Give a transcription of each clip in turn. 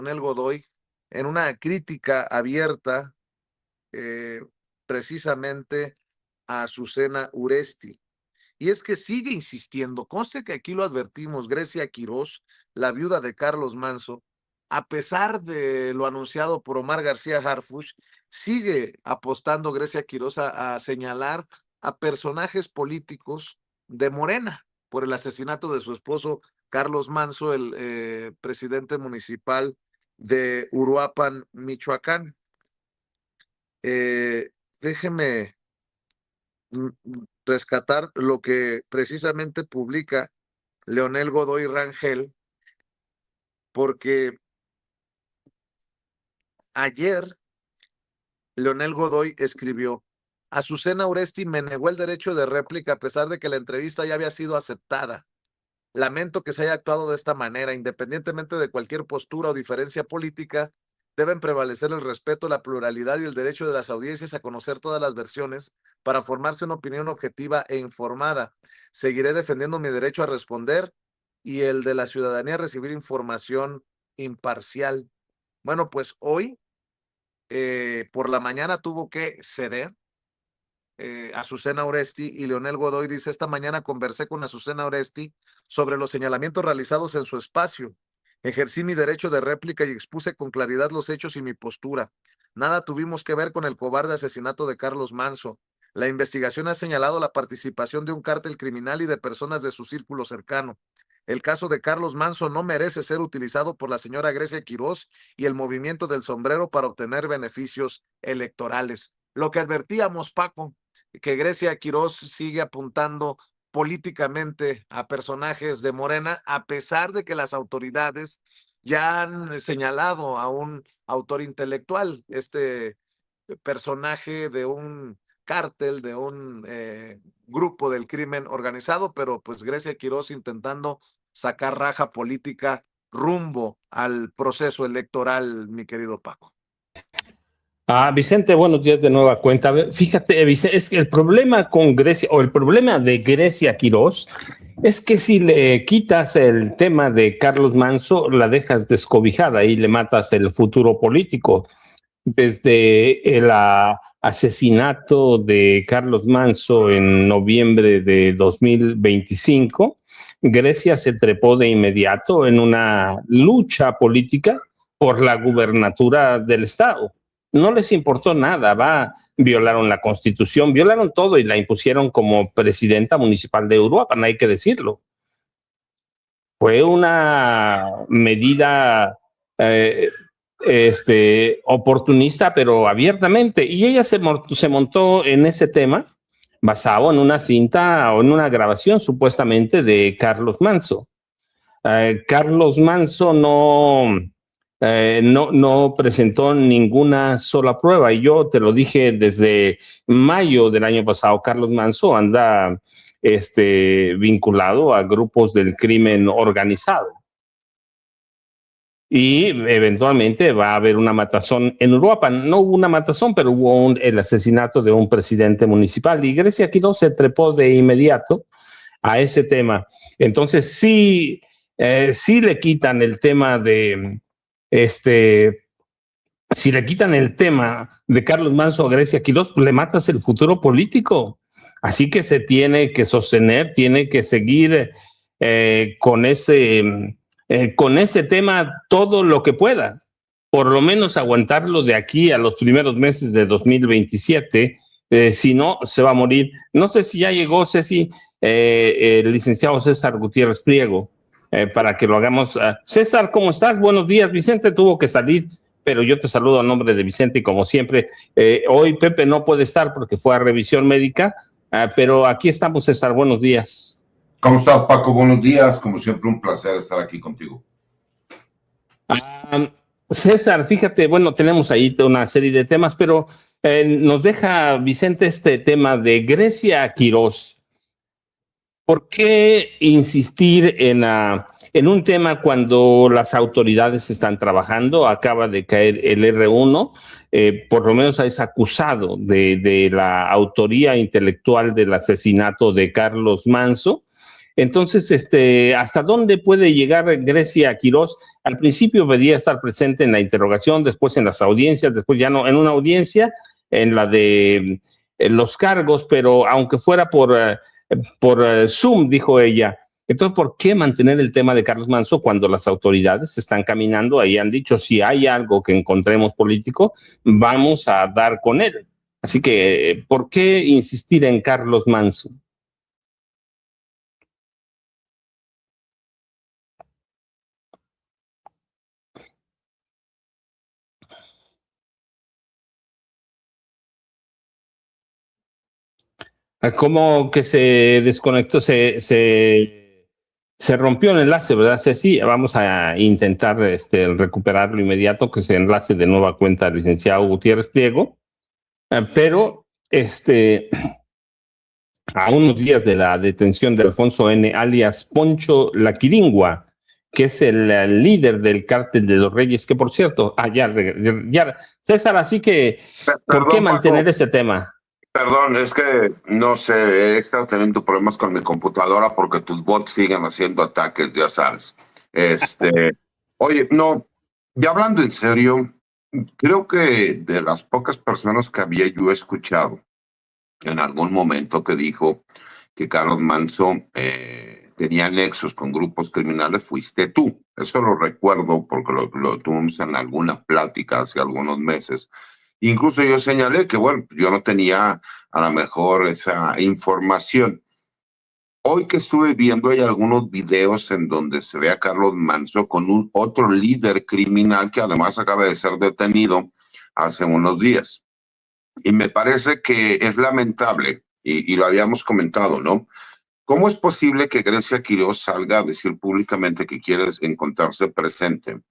Leonel Godoy en una crítica abierta eh, precisamente a Azucena Uresti. Y es que sigue insistiendo, conste que aquí lo advertimos, Grecia Quirós, la viuda de Carlos Manso, a pesar de lo anunciado por Omar García Harfuch, sigue apostando Grecia Quirós a señalar a personajes políticos de Morena por el asesinato de su esposo Carlos Manso, el presidente municipal de Uruapan, Michoacán. Eh, déjeme rescatar lo que precisamente publica Leonel Godoy Rangel, porque ayer Leonel Godoy escribió: Azucena Uresti me negó el derecho de réplica a pesar de que la entrevista ya había sido aceptada. Lamento que se haya actuado de esta manera. Independientemente de cualquier postura o diferencia política, deben prevalecer el respeto, la pluralidad y el derecho de las audiencias a conocer todas las versiones para formarse una opinión objetiva e informada. Seguiré defendiendo mi derecho a responder y el de la ciudadanía a recibir información imparcial. Bueno, pues hoy por la mañana tuvo que ceder Azucena Oresti, y Leonel Godoy dice: esta mañana conversé con Azucena Oresti sobre los señalamientos realizados en su espacio. Ejercí mi derecho de réplica y expuse con claridad los hechos y mi postura. Nada tuvimos que ver con el cobarde asesinato de Carlos Manso. La investigación ha señalado la participación de un cártel criminal y de personas de su círculo cercano. El caso de Carlos Manso no merece ser utilizado por la señora Grecia Quirós y el movimiento del sombrero para obtener beneficios electorales. Lo que advertíamos, Paco, que Grecia Quirós sigue apuntando políticamente a personajes de Morena, a pesar de que las autoridades ya han señalado a un autor intelectual, este personaje de un cártel, de un grupo del crimen organizado, pero pues Grecia Quirós intentando sacar raja política rumbo al proceso electoral, mi querido Paco. Vicente, buenos días de nueva cuenta. Fíjate, Vicente, es que el problema con Grecia, o el problema de Grecia Quirós, es que si le quitas el tema de Carlos Manso, la dejas descobijada y le matas el futuro político. Desde el asesinato de Carlos Manso en noviembre de 2025, Grecia se trepó de inmediato en una lucha política por la gubernatura del Estado. No les importó nada, violaron la Constitución, violaron todo y la impusieron como presidenta municipal de Uruapan, hay que decirlo. Fue una medida oportunista, pero abiertamente, y ella se montó en ese tema basado en una cinta o en una grabación supuestamente de Carlos Manso. Carlos Manso no presentó ninguna sola prueba, y yo te lo dije desde mayo del año pasado. Carlos Manso anda vinculado a grupos del crimen organizado. Y eventualmente va a haber una matazón en Uruapan. No hubo una matazón, pero hubo el asesinato de un presidente municipal. Y Grecia Quirós se trepó de inmediato a ese tema. Entonces, sí le quitan el tema de si le quitan el tema de Carlos Manso a Grecia Quirós, pues le matas el futuro político. Así que se tiene que sostener, tiene que seguir con ese tema todo lo que pueda, por lo menos aguantarlo de aquí a los primeros meses de 2027, si no, se va a morir. No sé si ya llegó, Ceci, el licenciado César Gutiérrez Priego, para que lo hagamos. César, ¿cómo estás? Buenos días. Vicente tuvo que salir, pero yo te saludo a nombre de Vicente y como siempre, hoy Pepe no puede estar porque fue a revisión médica, pero aquí estamos, César, buenos días. ¿Cómo estás, Paco? Buenos días. Como siempre, un placer estar aquí contigo. César, fíjate, bueno, tenemos ahí una serie de temas, pero nos deja Vicente este tema de Grecia Quirós. ¿Por qué insistir en un tema cuando las autoridades están trabajando? Acaba de caer el R1, por lo menos es acusado de la autoría intelectual del asesinato de Carlos Manso. Entonces, ¿hasta dónde puede llegar Grecia Quirós? Al principio debería estar presente en la interrogación, después en las audiencias, después ya no, en una audiencia, en la de los cargos, pero aunque fuera por Zoom, dijo ella. Entonces, ¿por qué mantener el tema de Carlos Manso cuando las autoridades están caminando? Ahí han dicho, si hay algo que encontremos político, vamos a dar con él. Así que, ¿por qué insistir en Carlos Manso? ¿Cómo que se desconectó? Se rompió el enlace, ¿verdad, Ceci? Vamos a intentar recuperarlo inmediato, que se enlace de nueva cuenta al licenciado Gutiérrez Pliego. Pero a unos días de la detención de Alfonso N., alias Poncho La Quiringua, que es el líder del cártel de los Reyes, que por cierto, ya, César, así que, ¿por qué mantener ese tema? Perdón, es que no sé, he estado teniendo problemas con mi computadora porque tus bots siguen haciendo ataques, ya sabes. Oye, no, ya hablando en serio, creo que de las pocas personas que había yo escuchado en algún momento que dijo que Carlos Manso tenía nexos con grupos criminales, fuiste tú. Eso lo recuerdo porque lo tuvimos en alguna plática hace algunos meses. Incluso yo señalé que, bueno, yo no tenía a lo mejor esa información. Hoy que estuve viendo hay algunos videos en donde se ve a Carlos Manso con otro líder criminal que además acaba de ser detenido hace unos días. Y me parece que es lamentable, y lo habíamos comentado, ¿no? ¿Cómo es posible que Grecia Quirós salga a decir públicamente que quiere encontrarse presente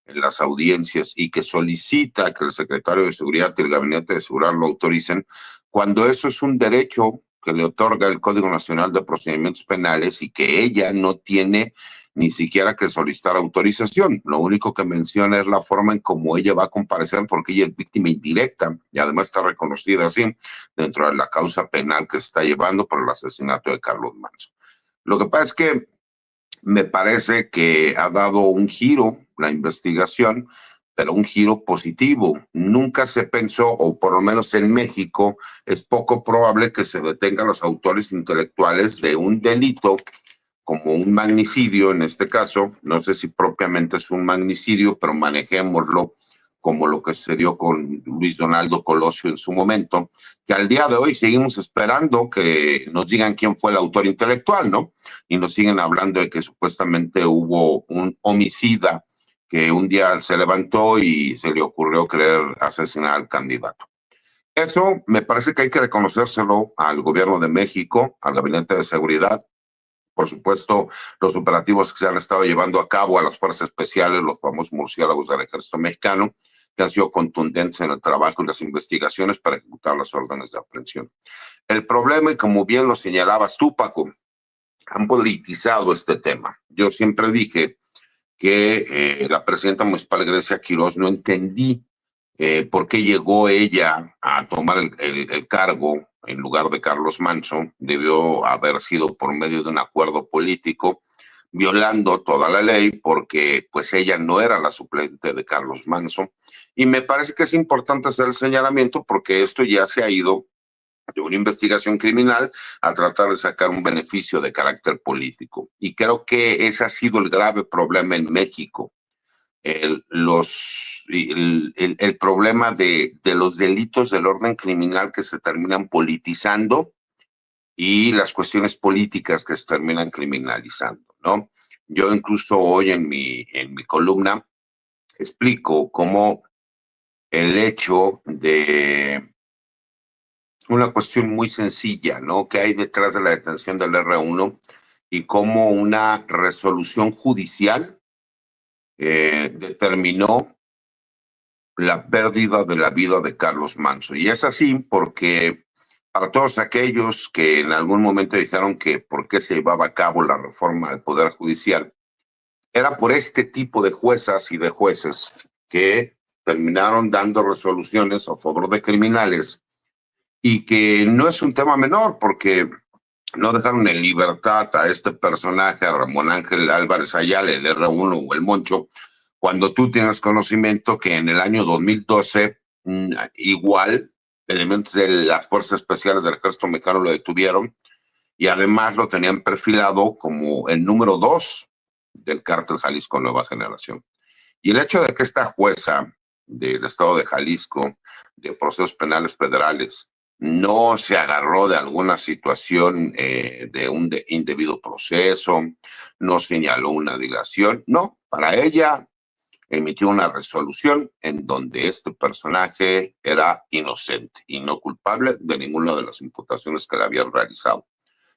en las audiencias y que solicita que el secretario de Seguridad y el Gabinete de Seguridad lo autoricen, cuando eso es un derecho que le otorga el Código Nacional de Procedimientos Penales y que ella no tiene ni siquiera que solicitar autorización? Lo único que menciona es la forma en cómo ella va a comparecer, porque ella es víctima indirecta y además está reconocida así dentro de la causa penal que se está llevando por el asesinato de Carlos Manso. Lo que pasa es que me parece que ha dado un giro la investigación, pero un giro positivo. Nunca se pensó, o por lo menos en México, es poco probable que se detengan los autores intelectuales de un delito como un magnicidio en este caso. No sé si propiamente es un magnicidio, pero manejémoslo como lo que sucedió con Luis Donaldo Colosio en su momento, que al día de hoy seguimos esperando que nos digan quién fue el autor intelectual, ¿no? Y nos siguen hablando de que supuestamente hubo un homicida que un día se levantó y se le ocurrió querer asesinar al candidato. Eso me parece que hay que reconocérselo al gobierno de México, al Gabinete de Seguridad, por supuesto, los operativos que se han estado llevando a cabo a las fuerzas especiales, los famosos murciélagos del Ejército Mexicano, que han sido contundentes en el trabajo y las investigaciones para ejecutar las órdenes de aprehensión. El problema, y como bien lo señalabas tú, Paco, han politizado este tema. Yo siempre dije que la presidenta municipal Grecia Quirós, no entendí por qué llegó ella a tomar el cargo en lugar de Carlos Manso. Debió haber sido por medio de un acuerdo político, violando toda la ley, porque pues ella no era la suplente de Carlos Manso. Y me parece que es importante hacer el señalamiento porque esto ya se ha ido de una investigación criminal a tratar de sacar un beneficio de carácter político. Y creo que ese ha sido el grave problema en México. El problema de los delitos del orden criminal que se terminan politizando y las cuestiones políticas que se terminan criminalizando, ¿no? Yo incluso hoy en mi columna explico cómo el hecho de una cuestión muy sencilla, ¿no?, que hay detrás de la detención del R1 y cómo una resolución judicial determinó la pérdida de la vida de Carlos Manso. Y es así porque para todos aquellos que en algún momento dijeron que por qué se llevaba a cabo la reforma del Poder Judicial, era por este tipo de juezas y de jueces que terminaron dando resoluciones a favor de criminales, y que no es un tema menor porque no dejaron en libertad a este personaje, a Ramón Ángel Álvarez Ayala, el R1 o el Moncho, cuando tú tienes conocimiento que en el año 2012, igual, elementos de las Fuerzas Especiales del Ejército Mexicano lo detuvieron y además lo tenían perfilado como el número 2 del cártel Jalisco Nueva Generación. Y el hecho de que esta jueza del estado de Jalisco, de procesos penales federales, no se agarró de alguna situación de un indebido proceso, no señaló una dilación, no, para ella emitió una resolución en donde este personaje era inocente y no culpable de ninguna de las imputaciones que le habían realizado.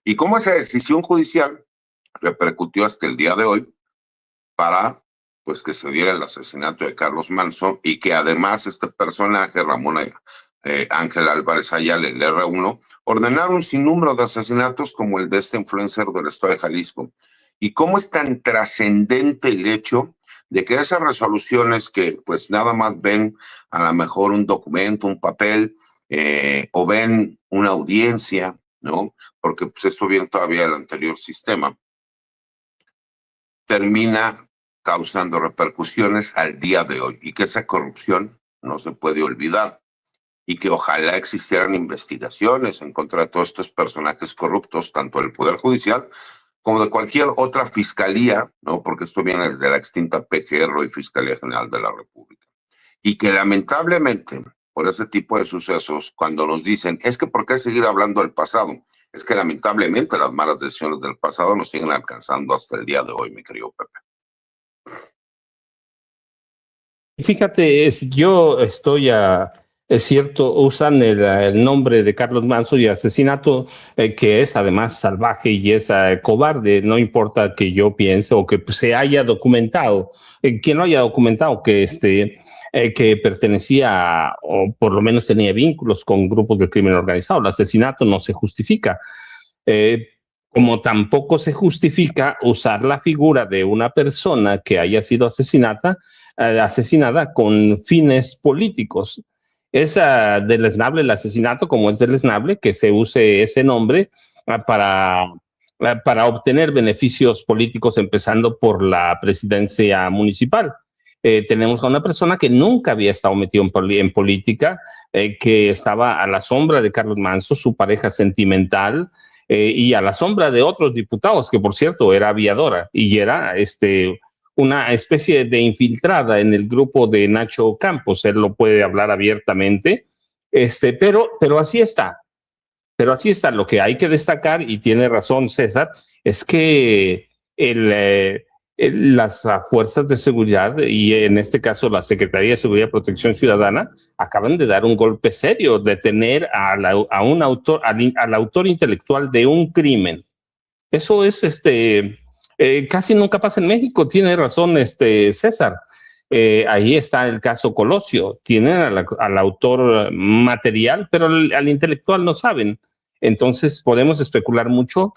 Y cómo esa decisión judicial repercutió hasta el día de hoy para pues que se diera el asesinato de Carlos Manso y que además este personaje, Ramón Ángel Álvarez Ayala, el R1, ordenaron un sinnúmero de asesinatos como el de este influencer del estado de Jalisco. Y cómo es tan trascendente el hecho de que esas resoluciones que pues nada más ven a lo mejor un documento, un papel, o ven una audiencia, ¿no? Porque pues esto viene todavía del anterior sistema, termina causando repercusiones al día de hoy y que esa corrupción no se puede olvidar y que ojalá existieran investigaciones en contra de todos estos personajes corruptos, tanto del Poder Judicial como de cualquier otra fiscalía, ¿no? Porque esto viene desde la extinta PGR y Fiscalía General de la República. Y que lamentablemente, por ese tipo de sucesos, cuando nos dicen, es que ¿por qué seguir hablando del pasado? Es que lamentablemente las malas decisiones del pasado nos siguen alcanzando hasta el día de hoy, mi querido Pepe. Fíjate, yo estoy es cierto, usan el nombre de Carlos Manso y asesinato, que es además salvaje y es cobarde, no importa que yo piense o que se haya documentado, quien no haya documentado que pertenecía o por lo menos tenía vínculos con grupos de crimen organizado. El asesinato no se justifica. Como tampoco se justifica usar la figura de una persona que haya sido asesinada con fines políticos. Es deleznable el asesinato, como es deleznable que se use ese nombre para obtener beneficios políticos, empezando por la presidencia municipal. Tenemos a una persona que nunca había estado metido en política, que estaba a la sombra de Carlos Manso, su pareja sentimental, y a la sombra de otros diputados, que por cierto era aviadora y era una especie de infiltrada en el grupo de Nacho Campos. Él lo puede hablar abiertamente, pero así está. Pero así está. Lo que hay que destacar, y tiene razón César, es que las fuerzas de seguridad, y en este caso la Secretaría de Seguridad y Protección Ciudadana, acaban de dar un golpe serio, detener a un autor, al autor intelectual de un crimen. Eso es casi nunca pasa en México. Tiene razón César. Ahí está el caso Colosio. Tienen al autor material, pero al intelectual no saben. Entonces podemos especular mucho,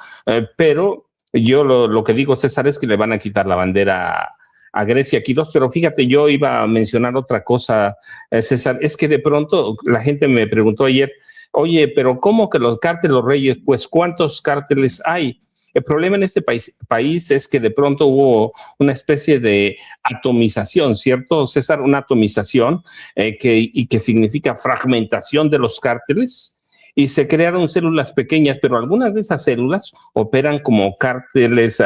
pero yo lo que digo, César, es que le van a quitar la bandera a Grecia Quiroz. Pero fíjate, yo iba a mencionar otra cosa, César, es que de pronto la gente me preguntó ayer, oye, pero ¿cómo que los cárteles, los reyes? Pues ¿cuántos cárteles hay? El problema en este país es que de pronto hubo una especie de atomización, ¿cierto, César? Una atomización que significa fragmentación de los cárteles, y se crearon células pequeñas, pero algunas de esas células operan como cárteles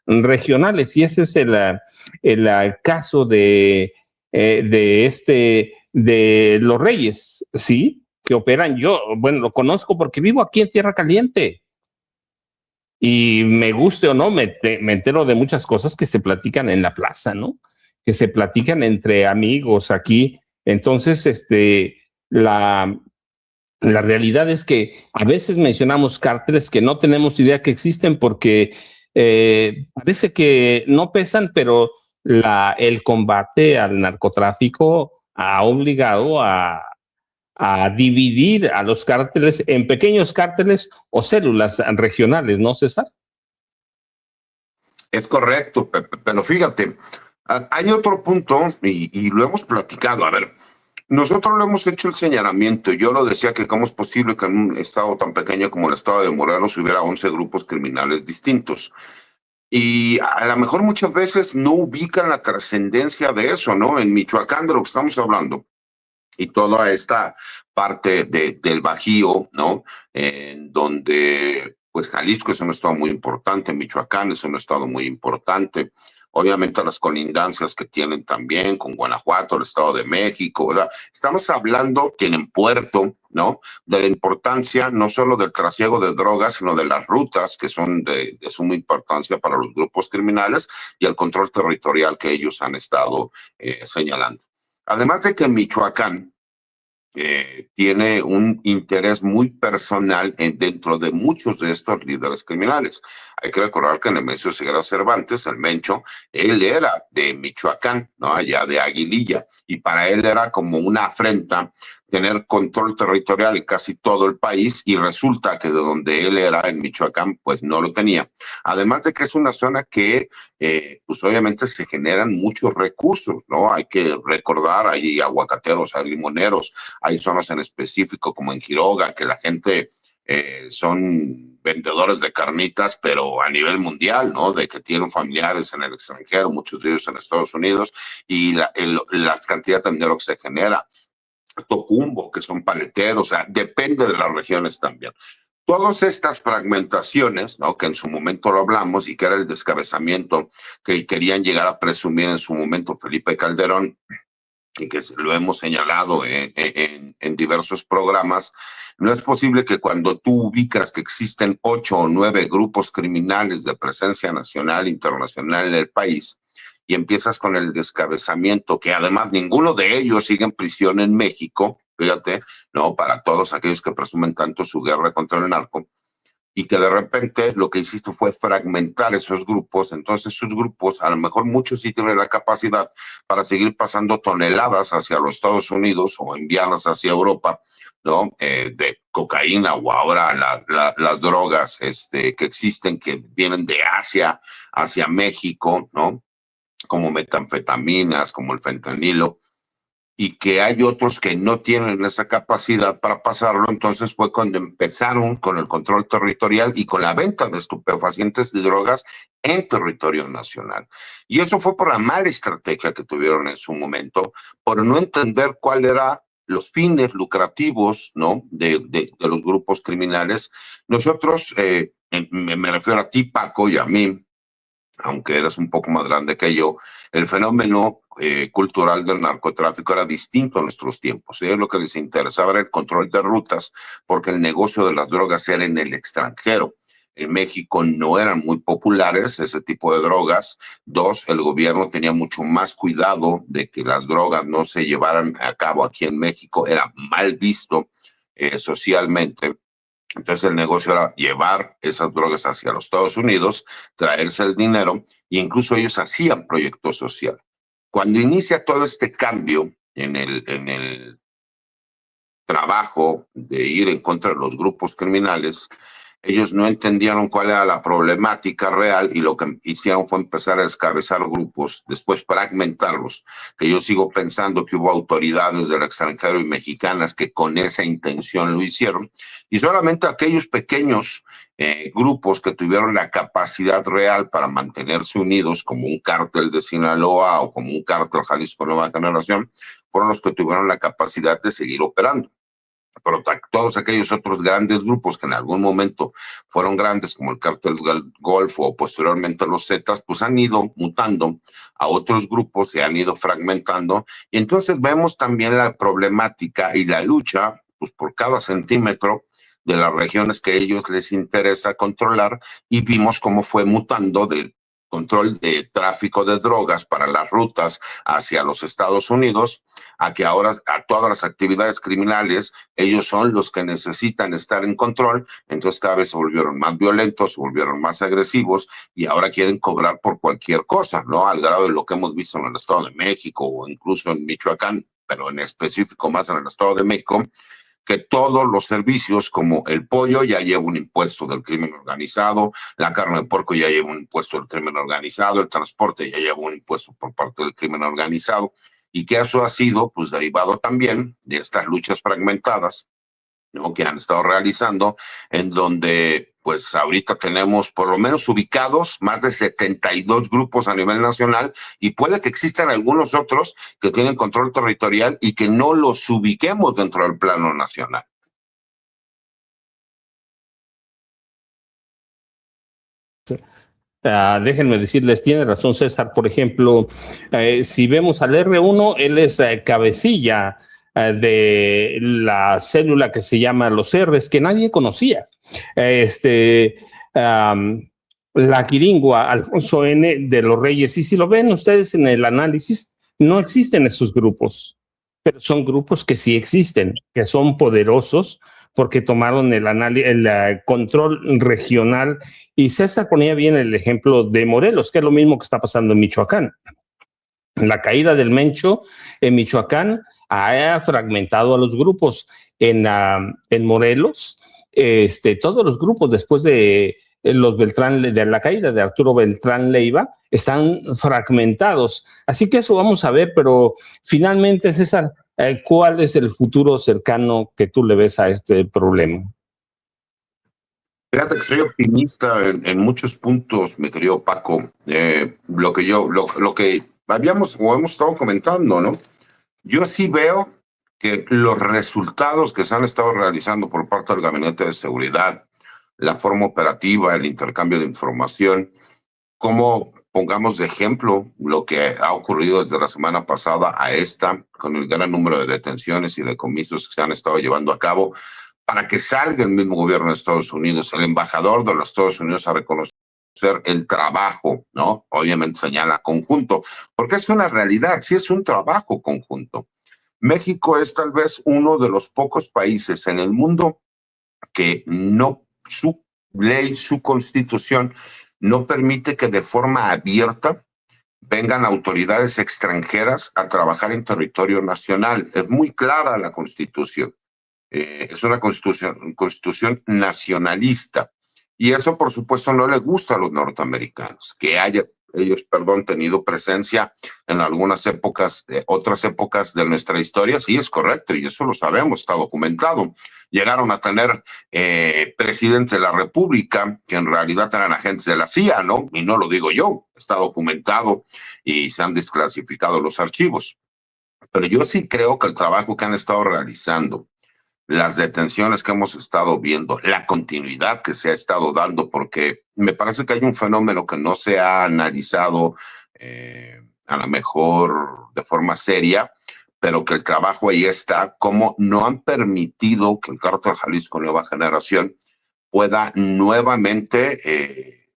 regionales, y ese es el caso de los Reyes, ¿sí? Que operan. Yo, bueno, lo conozco porque vivo aquí en Tierra Caliente. Y me guste o no, me entero de muchas cosas que se platican en la plaza, ¿no? Que se platican entre amigos aquí. Entonces, la realidad es que a veces mencionamos cárteles que no tenemos idea que existen porque parece que no pesan, pero el combate al narcotráfico ha obligado a dividir a los cárteles en pequeños cárteles o células regionales, ¿no, César? Es correcto, Pepe, pero fíjate, hay otro punto y lo hemos platicado. A ver, Nosotros lo hemos hecho el señalamiento. Yo lo decía que cómo es posible que en un estado tan pequeño como el estado de Morelos hubiera 11 grupos criminales distintos. Y a lo mejor muchas veces no ubican la trascendencia de eso, ¿no? En Michoacán, de lo que estamos hablando, y toda esta parte del Bajío, ¿no? En donde, pues Jalisco es un estado muy importante, Michoacán es un estado muy importante. Obviamente las colindancias que tienen también con Guanajuato, el Estado de México, ¿verdad? Estamos hablando, tienen puerto, ¿no? De la importancia no solo del trasiego de drogas, sino de las rutas que son de suma importancia para los grupos criminales y el control territorial que ellos han estado señalando. Además de que Michoacán tiene un interés muy personal dentro de muchos de estos líderes criminales. Hay que recordar que Nemesio Ceguera Cervantes, el Mencho, él era de Michoacán, ¿no? Allá de Aguililla, y para él era como una afrenta tener control territorial en casi todo el país, y resulta que de donde él era, en Michoacán, pues no lo tenía. Además de que es una zona que, pues obviamente se generan muchos recursos, ¿no? Hay que recordar, hay aguacateros, hay limoneros, hay zonas en específico como en Quiroga, que la gente son vendedores de carnitas, pero a nivel mundial, ¿no? De que tienen familiares en el extranjero, muchos de ellos en Estados Unidos, y las cantidades de dinero que se genera. Tocumbo, que son paleteros, o sea, depende de las regiones también. Todas estas fragmentaciones, ¿no? Que en su momento lo hablamos y que era el descabezamiento que querían llegar a presumir en su momento Felipe Calderón, y que lo hemos señalado en diversos programas, no es posible que cuando tú ubicas que existen 8 o 9 grupos criminales de presencia nacional e internacional en el país, y empiezas con el descabezamiento, que además ninguno de ellos sigue en prisión en México, fíjate, ¿no? Para todos aquellos que presumen tanto su guerra contra el narco, y que de repente lo que hiciste fue fragmentar esos grupos. Entonces sus grupos, a lo mejor muchos sí tienen la capacidad para seguir pasando toneladas hacia los Estados Unidos o enviarlas hacia Europa, ¿no? De cocaína, o ahora las drogas que existen, que vienen de Asia hacia México, ¿no? Como metanfetaminas, como el fentanilo, y que hay otros que no tienen esa capacidad para pasarlo. Entonces fue cuando empezaron con el control territorial y con la venta de estupefacientes y drogas en territorio nacional. Y eso fue por la mala estrategia que tuvieron en su momento, por no entender cuál era los fines lucrativos, ¿no? de los grupos criminales. Nosotros, me refiero a ti, Paco, y a mí, aunque eres un poco más grande que yo, el fenómeno cultural del narcotráfico era distinto en nuestros tiempos. Ellos lo que les interesaba era el control de rutas, porque el negocio de las drogas era en el extranjero. En México no eran muy populares ese tipo de drogas. Dos, el gobierno tenía mucho más cuidado de que las drogas no se llevaran a cabo aquí en México. Era mal visto socialmente. Entonces el negocio era llevar esas drogas hacia los Estados Unidos, traerse el dinero, e incluso ellos hacían proyecto social. Cuando inicia todo este cambio en el trabajo de ir en contra de los grupos criminales, ellos no entendieron cuál era la problemática real, y lo que hicieron fue empezar a descabezar grupos, después fragmentarlos, que yo sigo pensando que hubo autoridades del extranjero y mexicanas que con esa intención lo hicieron, y solamente aquellos pequeños grupos que tuvieron la capacidad real para mantenerse unidos, como un cártel de Sinaloa o como un cártel Jalisco Nueva Generación, fueron los que tuvieron la capacidad de seguir operando. Pero todos aquellos otros grandes grupos que en algún momento fueron grandes, como el Cártel del Golfo o posteriormente los Zetas, pues han ido mutando a otros grupos, se han ido fragmentando, y entonces vemos también la problemática y la lucha, pues por cada centímetro de las regiones que a ellos les interesa controlar, y vimos cómo fue mutando del control de tráfico de drogas para las rutas hacia los Estados Unidos, a que ahora a todas las actividades criminales ellos son los que necesitan estar en control. Entonces cada vez se volvieron más violentos, se volvieron más agresivos, y ahora quieren cobrar por cualquier cosa, ¿no? Al grado de lo que hemos visto en el Estado de México o incluso en Michoacán, pero en específico más en el Estado de México, que todos los servicios, como el pollo, ya lleva un impuesto del crimen organizado, la carne de puerco ya lleva un impuesto del crimen organizado, el transporte ya lleva un impuesto por parte del crimen organizado, y que eso ha sido pues derivado también de estas luchas fragmentadas, ¿no?, que han estado realizando, en donde pues ahorita tenemos por lo menos ubicados más de 72 grupos a nivel nacional, y puede que existan algunos otros que tienen control territorial y que no los ubiquemos dentro del plano nacional. Déjenme decirles, tiene razón César. Por ejemplo, si vemos al R1, él es cabecilla de la célula que se llama los R's, que nadie conocía. La Quiringua, Alfonso N. de los Reyes, y si lo ven ustedes en el análisis, no existen esos grupos, pero son grupos que sí existen, que son poderosos, porque tomaron el control regional. Y César ponía bien el ejemplo de Morelos, que es lo mismo que está pasando en Michoacán. La caída del Mencho en Michoacán ha fragmentado a los grupos. En Morelos, todos los grupos después de los Beltrán, de la caída de Arturo Beltrán Leiva, están fragmentados. Así que eso vamos a ver, pero finalmente, César, ¿cuál es el futuro cercano que tú le ves a este problema? Fíjate que soy optimista en muchos puntos, mi querido Paco. Lo que habíamos o hemos estado comentando, ¿no? Yo sí veo que los resultados que se han estado realizando por parte del Gabinete de Seguridad, la forma operativa, el intercambio de información, como pongamos de ejemplo lo que ha ocurrido desde la semana pasada a esta, con el gran número de detenciones y decomisos que se han estado llevando a cabo, para que salga el mismo gobierno de Estados Unidos, el embajador de los Estados Unidos, a reconocer el trabajo, ¿no? Obviamente señala conjunto, porque es una realidad, sí es un trabajo conjunto. México es tal vez uno de los pocos países en el mundo que no, su ley, su constitución, no permite que de forma abierta vengan autoridades extranjeras a trabajar en territorio nacional. Es muy clara la Constitución. Es una constitución nacionalista. Y eso, por supuesto, no le gusta a los norteamericanos, que haya ellos, tenido presencia en algunas épocas, otras épocas de nuestra historia. Sí, es correcto, y eso lo sabemos, está documentado. Llegaron a tener presidentes de la República que en realidad eran agentes de la CIA, ¿no? Y no lo digo yo, está documentado y se han desclasificado los archivos. Pero yo sí creo que el trabajo que han estado realizando, las detenciones que hemos estado viendo, la continuidad que se ha estado dando, porque me parece que hay un fenómeno que no se ha analizado a lo mejor de forma seria, pero que el trabajo ahí está, como no han permitido que el Cártel Jalisco Nueva Generación pueda nuevamente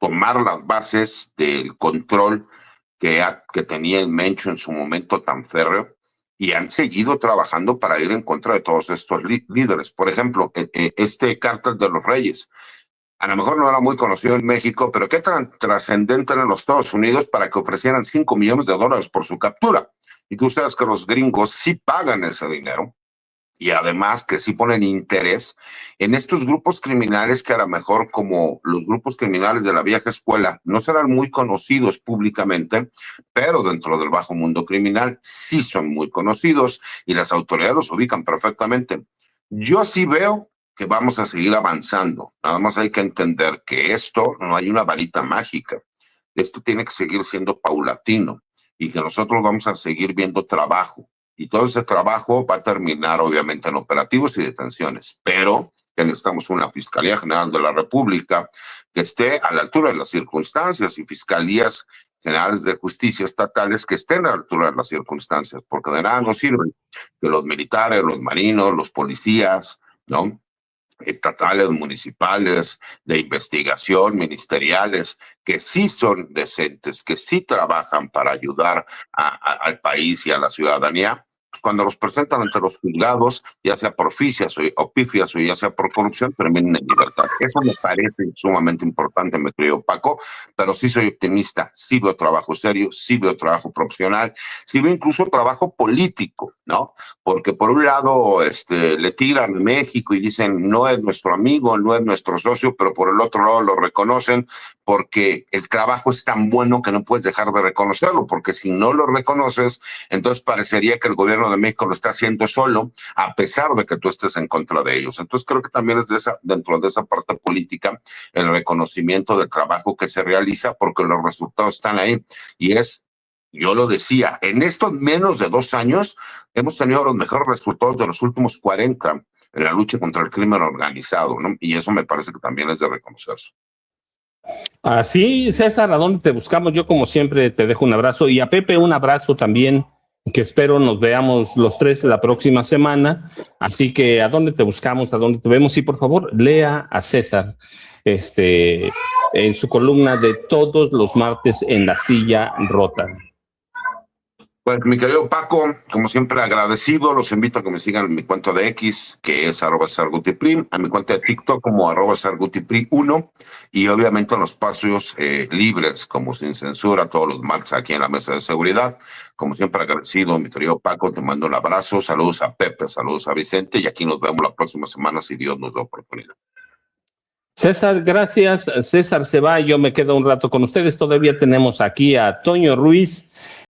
tomar las bases del control que tenía el Mencho en su momento tan férreo, y han seguido trabajando para ir en contra de todos estos líderes. Por ejemplo, este Cártel de los Reyes, a lo mejor no era muy conocido en México, pero qué tan trascendente en los Estados Unidos para que ofrecieran $5 millones por su captura. Y tú sabes que los gringos sí pagan ese dinero, y además que sí ponen interés en estos grupos criminales que a lo mejor, como los grupos criminales de la vieja escuela, no serán muy conocidos públicamente, pero dentro del bajo mundo criminal sí son muy conocidos y las autoridades los ubican perfectamente. Yo sí veo que vamos a seguir avanzando. Nada más hay que entender que esto no hay una varita mágica. Esto tiene que seguir siendo paulatino y que nosotros vamos a seguir viendo trabajo. Y todo ese trabajo va a terminar obviamente en operativos y detenciones, pero que necesitamos una Fiscalía General de la República que esté a la altura de las circunstancias, y fiscalías generales de justicia estatales que estén a la altura de las circunstancias, porque de nada nos sirven que los militares, los marinos, los policías, ¿no?, estatales, municipales, de investigación, ministeriales, que sí son decentes, que sí trabajan para ayudar al país y a la ciudadanía, pues cuando los presentan ante los juzgados, ya sea por pifias o ya sea por corrupción, terminan en libertad. Eso me parece sumamente importante, mi querido Paco, pero sí soy optimista, sí veo trabajo serio, sí veo trabajo profesional, sí veo incluso trabajo político, ¿no? Porque por un lado le tiran a México y dicen no es nuestro amigo, no es nuestro socio, pero por el otro lado lo reconocen, porque el trabajo es tan bueno que no puedes dejar de reconocerlo, porque si no lo reconoces, entonces parecería que el gobierno de México lo está haciendo solo, a pesar de que tú estés en contra de ellos. Entonces creo que también es dentro de esa parte política el reconocimiento del trabajo que se realiza, porque los resultados están ahí. Y yo lo decía, en estos menos de 2 años hemos tenido los mejores resultados de los últimos 40 en la lucha contra el crimen organizado, ¿no? Y eso me parece que también es de reconocerse. Así, César, ¿a dónde te buscamos? Yo, como siempre, te dejo un abrazo, y a Pepe un abrazo también, que espero nos veamos los 3 la próxima semana. Así que, ¿a dónde te buscamos? ¿A dónde te vemos? Y por favor, lea a César en su columna de todos los martes en La Silla Rota. Pues mi querido Paco, como siempre agradecido, los invito a que me sigan en mi cuenta de X, que es @sargutipri, a mi cuenta de TikTok como @sargutipri1, y obviamente en los espacios libres, como Sin Censura, todos los martes aquí en la mesa de seguridad. Como siempre agradecido, mi querido Paco, te mando un abrazo, saludos a Pepe, saludos a Vicente, y aquí nos vemos la próxima semana si Dios nos da oportunidad. César, gracias. César se va, yo me quedo un rato con ustedes. Todavía tenemos aquí a Toño Ruiz